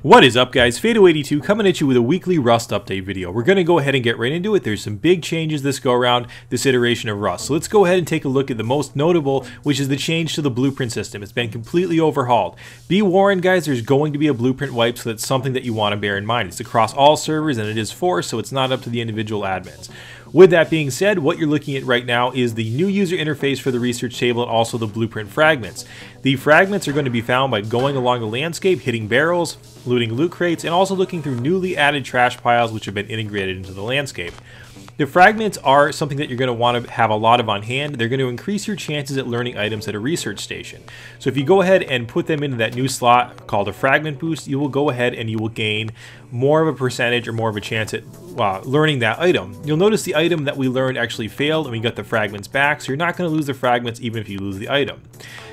What is up, guys? Phaedo82 coming at you with a weekly Rust update video. We're going to go ahead and get right into it. There's some big changes this go around, this iteration of Rust. So let's go ahead and take a look at the most notable, which is the change to the blueprint system. It's been completely overhauled. Be warned, guys, there's going to be a blueprint wipe, so that's something that you want to bear in mind. It's across all servers and it is forced, so it's not up to the individual admins. With that being said, what you're looking at right now is the new user interface for the research table and also the blueprint fragments. The fragments are going to be found by going along the landscape, hitting barrels, looting loot crates, and also looking through newly added trash piles which have been integrated into the landscape. The fragments are something that you're going to want to have a lot of on hand. They're going to increase your chances at learning items at a research station. So if you go ahead and put them into that new slot called a fragment boost, you will go ahead and you will gain more of a percentage or more of a chance at learning that item. You'll notice the item that we learned actually failed and we got the fragments back, so you're not going to lose the fragments even if you lose the item.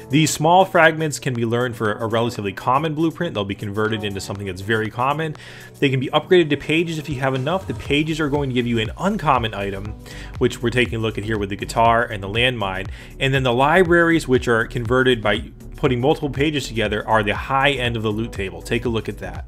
These small fragments can be learned for a relatively common blueprint. They'll be converted into something that's very common. They can be upgraded to pages if you have enough. The pages are going to give you an uncommon item, which we're taking a look at here with the guitar and the landmine. And then the libraries, which are converted by putting multiple pages together, are the high end of the loot table. Take a look at that.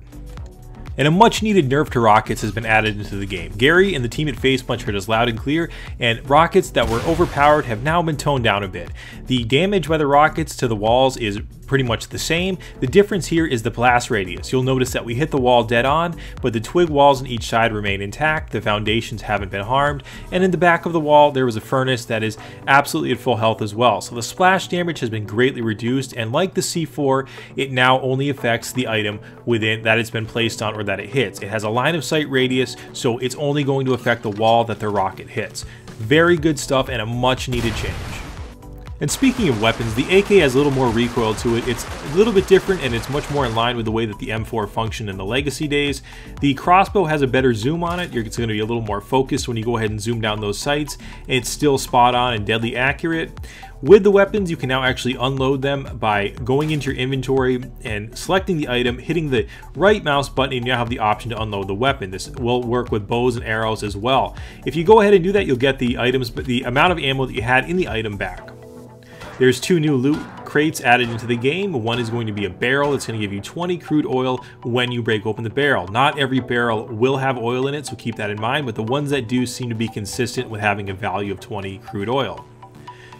And a much needed nerf to rockets has been added into the game. Gary and the team at Facepunch heard us loud and clear, and rockets that were overpowered have now been toned down a bit. The damage by the rockets to the walls is pretty much the same. The difference here is the blast radius. You'll notice that we hit the wall dead on, but the twig walls on each side remain intact, the foundations haven't been harmed, and in the back of the wall there was a furnace that is absolutely at full health as well. So the splash damage has been greatly reduced, and like the C4, it now only affects the item within that it's been placed on or that it hits. It has a line of sight radius, so it's only going to affect the wall that the rocket hits. Very good stuff and a much needed change. And speaking of weapons, the AK has a little more recoil to it. It's a little bit different and it's much more in line with the way that the M4 functioned in the legacy days. The crossbow has a better zoom on it. It's going to be a little more focused when you go ahead and zoom down those sights. And it's still spot on and deadly accurate. With the weapons, you can now actually unload them by going into your inventory and selecting the item, hitting the right mouse button, and you now have the option to unload the weapon. This will work with bows and arrows as well. If you go ahead and do that, you'll get the items, but the amount of ammo that you had in the item back. There's two new loot crates added into the game. One is going to be a barrel. It's going to give you 20 crude oil when you break open the barrel. Not every barrel will have oil in it, so keep that in mind, but the ones that do seem to be consistent with having a value of 20 crude oil.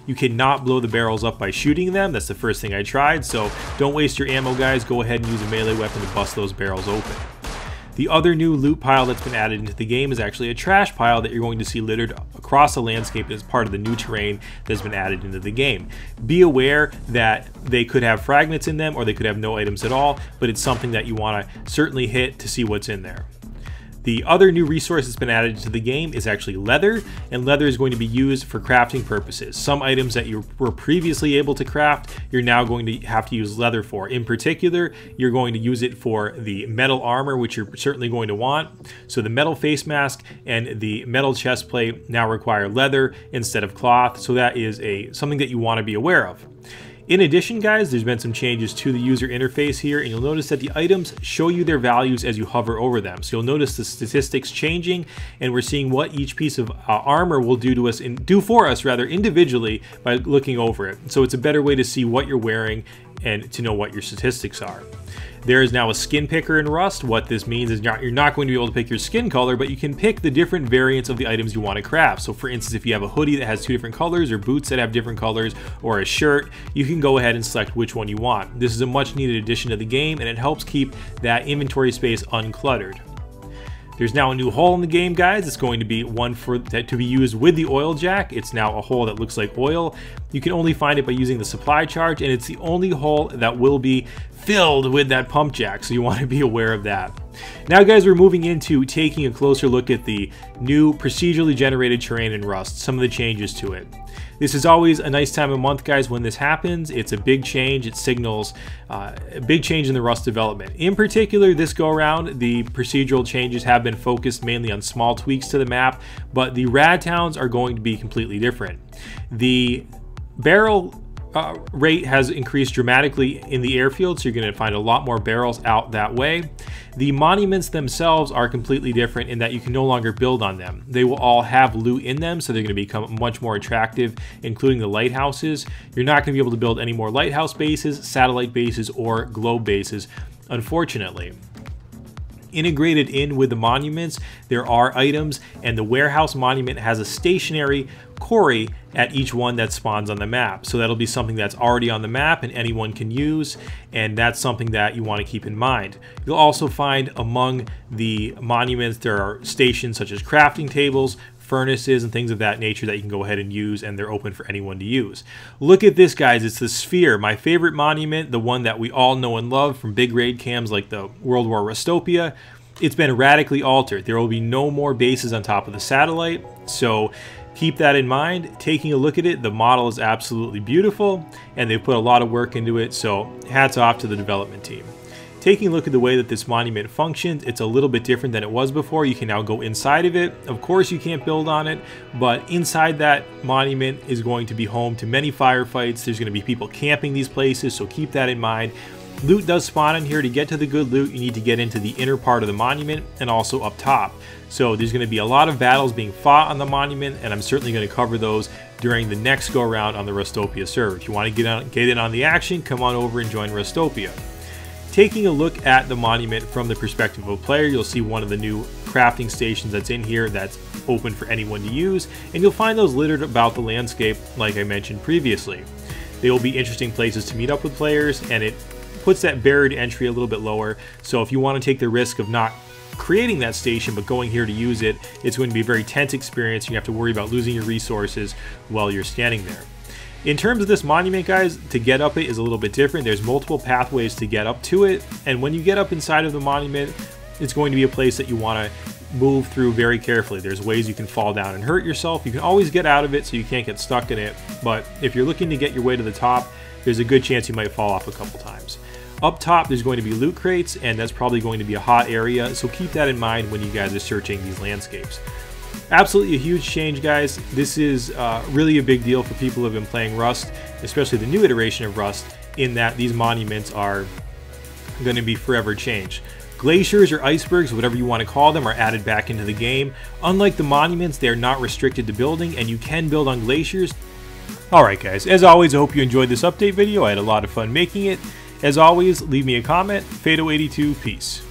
You cannot blow the barrels up by shooting them. That's the first thing I tried, so don't waste your ammo, guys. Go ahead and use a melee weapon to bust those barrels open. The other new loot pile that's been added into the game is actually a trash pile that you're going to see littered across the landscape as part of the new terrain that's been added into the game. Be aware that they could have fragments in them or they could have no items at all, but it's something that you want to certainly hit to see what's in there. The other new resource that's been added to the game is actually leather, and leather is going to be used for crafting purposes. Some items that you were previously able to craft, you're now going to have to use leather for. In particular, you're going to use it for the metal armor, which you're certainly going to want. So the metal face mask and the metal chest plate now require leather instead of cloth, so that is something that you want to be aware of. In addition, guys, there's been some changes to the user interface here, and you'll notice that the items show you their values as you hover over them. So you'll notice the statistics changing, and we're seeing what each piece of armor will do for us individually by looking over it. So it's a better way to see what you're wearing and to know what your statistics are. There is now a skin picker in Rust. What this means is you're not going to be able to pick your skin color, but you can pick the different variants of the items you want to craft. So for instance, if you have a hoodie that has two different colors, or boots that have different colors, or a shirt, you can go ahead and select which one you want. This is a much needed addition to the game, and it helps keep that inventory space uncluttered. There's now a new hole in the game, guys. It's going to be one to be used with the oil jack. It's now a hole that looks like oil. You can only find it by using the supply charge, and it's the only hole that will be filled with that pump jack, so you want to be aware of that. Now, guys, we're moving into taking a closer look at the new procedurally generated terrain in Rust, some of the changes to it. This is always a nice time of month, guys, when this happens. It's a big change. It signals a big change in the Rust development. In particular, this go around, the procedural changes have been focused mainly on small tweaks to the map, but the rad towns are going to be completely different. The barrel rate has increased dramatically in the airfield, so you're going to find a lot more barrels out that way. The monuments themselves are completely different in that you can no longer build on them. They will all have loot in them, so they're going to become much more attractive, including the lighthouses. You're not going to be able to build any more lighthouse bases, satellite bases, or globe bases, unfortunately. Integrated in with the monuments, there are items, and the warehouse monument has a stationary quarry at each one that spawns on the map. So that'll be something that's already on the map and anyone can use, and that's something that you want to keep in mind. You'll also find among the monuments there are stations such as crafting tables, furnaces, and things of that nature that you can go ahead and use, and they're open for anyone to use. Look at this, guys. It's the sphere, my favorite monument, the one that we all know and love from big raid cams like the World War Rustopia. It's been radically altered. There will be no more bases on top of the satellite, so keep that in mind. Taking a look at it, the model is absolutely beautiful, and they've put a lot of work into it, so hats off to the development team. Taking a look at the way that this monument functions, it's a little bit different than it was before. You can now go inside of it. Of course, you can't build on it, but inside that monument is going to be home to many firefights. There's going to be people camping these places, so keep that in mind. Loot does spawn in here. To get to the good loot, you need to get into the inner part of the monument and also up top. So there's going to be a lot of battles being fought on the monument, and I'm certainly going to cover those during the next go around on the Rustopia server. If you want to get in on the action, come on over and join Rustopia. Taking a look at the monument from the perspective of a player, you'll see one of the new crafting stations that's in here that's open for anyone to use, and you'll find those littered about the landscape like I mentioned previously. They will be interesting places to meet up with players, and it puts that barrier to entry a little bit lower, so if you want to take the risk of not creating that station but going here to use it, it's going to be a very tense experience. You have to worry about losing your resources while you're standing there. In terms of this monument, guys, to get up it is a little bit different. There's multiple pathways to get up to it, and when you get up inside of the monument, it's going to be a place that you want to move through very carefully. There's ways you can fall down and hurt yourself. You can always get out of it so you can't get stuck in it, but if you're looking to get your way to the top, there's a good chance you might fall off a couple times. Up top, there's going to be loot crates, and that's probably going to be a hot area, so keep that in mind when you guys are searching these landscapes. Absolutely a huge change, guys. This is really a big deal for people who have been playing Rust, especially the new iteration of Rust, in that these monuments are going to be forever changed. Glaciers or icebergs, whatever you want to call them, are added back into the game. Unlike the monuments, they are not restricted to building, and you can build on glaciers. Alright guys, as always, I hope you enjoyed this update video. I had a lot of fun making it. As always, leave me a comment. Phaedo82, peace.